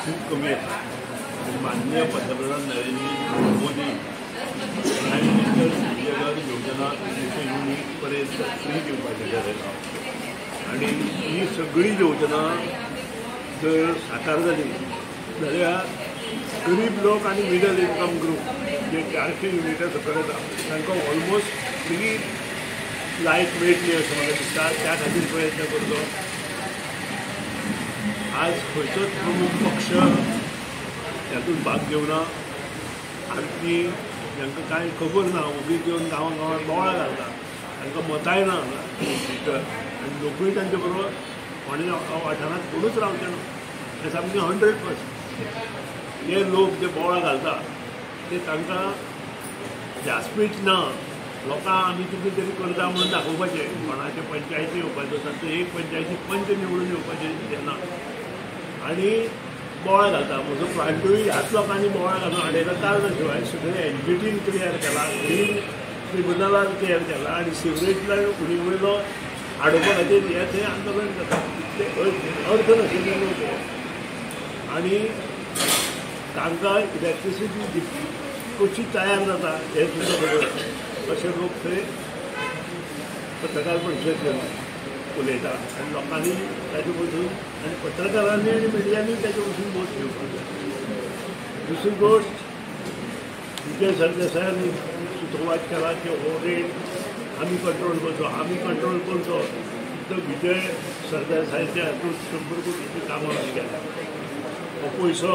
खूप कमी येतात. आणि माननीय पंतप्रधान नरेंद्र मोदी प्राईम मिनिस्टर सूर्यघर योजना पर्यंत फ्री दिवपाचें ठरयलां. आणि ही सगळी योजना जर साकार जाली जाल्यार गरीब लोक आणि मिडल इन्कम ग्रुप जे 400 युनिटां सकयल येता तांकां ऑलमोस्ट फ्री लायट मेळटली अशें म्हाका दिसता. त्या खातीर प्रयत्न करचो. आज खंयचोच प्रमुख पक्ष हातूंत भाग घेवना. आमची जांकां कांय खबर ना उगीच येवन गांवांत बोवाळ घालता तांकां मताय ना भितर. आनी लोकूय तांचे बरोबर फोंड्या वाठारांत कोणूच रावचे ना. हें सामकें 100%. हे लोक जे बोवाळ घालता ते तांकां व्यासपीठ ना. लोकांक आमी कितें तरी करता म्हणून दाखोवपाचें. कोणाचे पंचायती येवपाचो तातूंत एक पंचायती पंच निवडून येवपाचें तेन्ना आनी बोवाळ घालता. म्हजो प्लांटूय ह्याच लोकांनी बोवाळ घालून हाडयला. कारण शिवाय सगळें एनजीटीन क्लियर केला, ग्रीन ट्रिब्युनलान क्लियर केला आनी सिवरेज उणी वयलो हाडोवपा खातीर हे थंय आंदोलन जाता. अर्थ नाशिल्ले लोक हे. आनी तांकां इलेक्ट्रिसिटी कशी तयार जाता हें सुद्दां खबर अशे लोक थंय पत्रकार परिशद घेवन उलयता. आनी लोकांनी ताचे बसून आनी पत्रकारांनी आनी मिडियांनी ताचे बसून बोट घेवपाक. दुसरी गोश्ट विजय सरदेसायानी सुतोवाद केला की हो रेट आमी कंट्रोल करचो, आमी कंट्रोल करचो. तर विजय सरदेसायाच्या हातूंत 100 कोटीची कामां केल्या. हो पयसो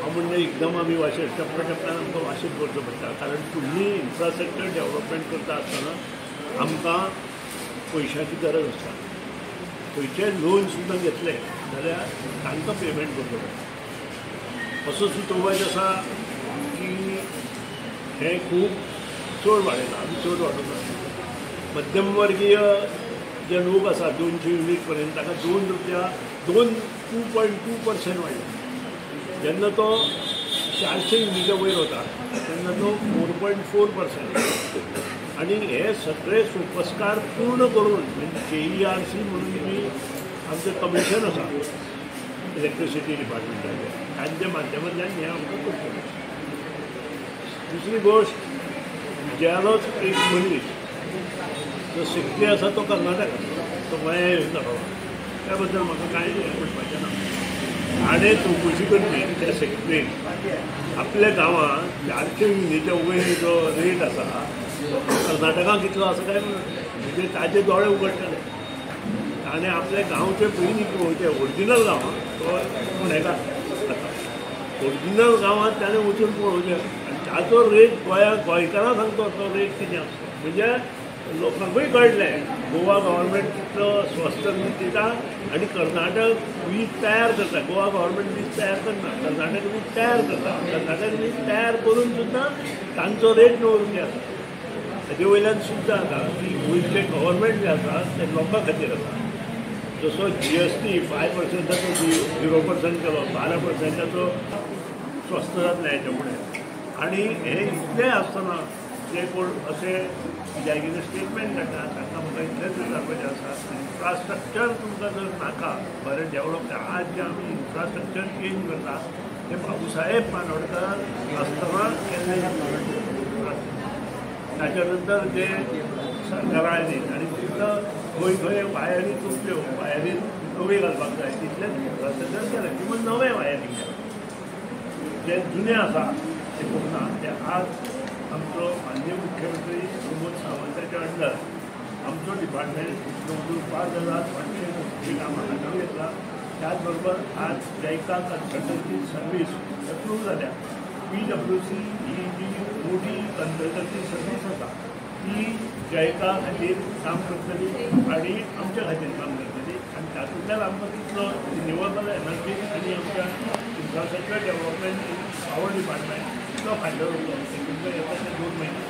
हांव म्हणटा एकदम आमी वाशीत टप्प्यान आमकां वाशीत करचो पडटा. कारण फुडली इन्फ्रास्ट्रक्चर डेवलपमेंट करता आसतना आमकां पयशांची गरज आसता. खंयचेय लोन सुद्दां घेतले जाल्यार तांकां पेमेंट करचो पडटा. असो सुतोवाद आसा की हें खूब चड वाडयला. आमी चड वाडोवना. मध्यम वर्गीय जे लोक आसा 200 युनिट पर्यंत ताका $2.2% वाडला. जेन्ना तो 400 युनिटा वयर वता तेन्ना तो 4.4%. आनी हे सगळे सोपस्कार पूर्ण करून म्हणजे KERC म्हणून बी आमचें कमिशन आसा इलेक्ट्रिसिटी डिपार्टमेंटाचें तांच्या माध्यमांतल्यान हें आमकां करचें. दुसरी गोश्ट विजयालोच एक मनीस जो सेक्रेटरी आसा तो कर्नाटक तो गोंया येवन दाखयला. त्या बद्दल म्हाका कांय म्हणपाचें ना. हाणें चवकशी करची त्या सेक्रेटरीन आपल्या गांवांत 400 युनिटा वयर जो रेट आसा कर्नाटकांत कितलो आसा काय म्हणजे ताजे दोळे उगडटले. ताणें आपल्या गांवचे पयलीं पळोवचें ओरिजिनल गांवांत तो पुणेकार जाता. ओरिजिनल गांवांत ताणें वचून पळोवचें आनी ताचो रेट गोंयकारांक सांगतो तो रेट कितें आसता. म्हणजे लोकांकूय कळलें गोवा गव्हर्मेंट कितलो स्वस्त वीज दिता आनी कर्नाटक वीज तयार करता. गोवा गव्हर्मेंट वीज तयार करना, कर्नाटक वीज तयार करता. कर्नाटक वीज तयार करून सुद्दां तांचो रेट णवरुंदी आसा. ताजे वयल्यान सुद्दां आसा की गोंयचें गव्हर्मेंट जें आसा तें लोकां खातीर आसा. जसो GST 5%ाचो 0% केलो, 12%ाचो स्वस्त जातलें हेच्या फुडें. आनी हें इतलें आसतना जे कोण अशें जायकीचे स्टेटमेंट काडटा तांकां म्हाका इतलेंच विचारपाचें आसा. इन्फ्रास्ट्रक्चर तुमकां जर नाका बरें डेवलप आज जे आमी इन्फ्रास्ट्रक्चर चेंज करता तें बाबूसाहेब बांदोडकर आसतना केल्लें. ताच्या नंतर जे सरकारांनी आनी तितलो खंय खंय वायरी तुटल्यो वायरी नवी घालपाक जाय तितलेंच इन्फ्रास्ट्रक्चर केलें. किंवा नवें वायरींग केलें. जे जुनें आसा तें करना. तें आज आमचो माननीय मुख्यमंत्री प्रमोद सावंताच्या अंडर आमचो डिपार्टमेंट 5,500 कोटीची कामां हाताळून घेतला. त्याच बरोबर आज जायका कन्सल्टन्सी सर्वीस अप्रूव जाल्या. PWC ही जी मोठी कन्सल्टन्सी सर्वीस आसा ती जायका खातीर काम करतली आनी आमच्या खातीर काम करतली. आनी तातूंतल्यान आमकां तितलो रिन्युएबल एनर्जी आनी आमच्या इन्फ्रास्ट्रक्चर डेवलपमेंट पावर डिपार्टमेंट तितलो फायदो जातलो. तुमकां येता ते 2 म्हयने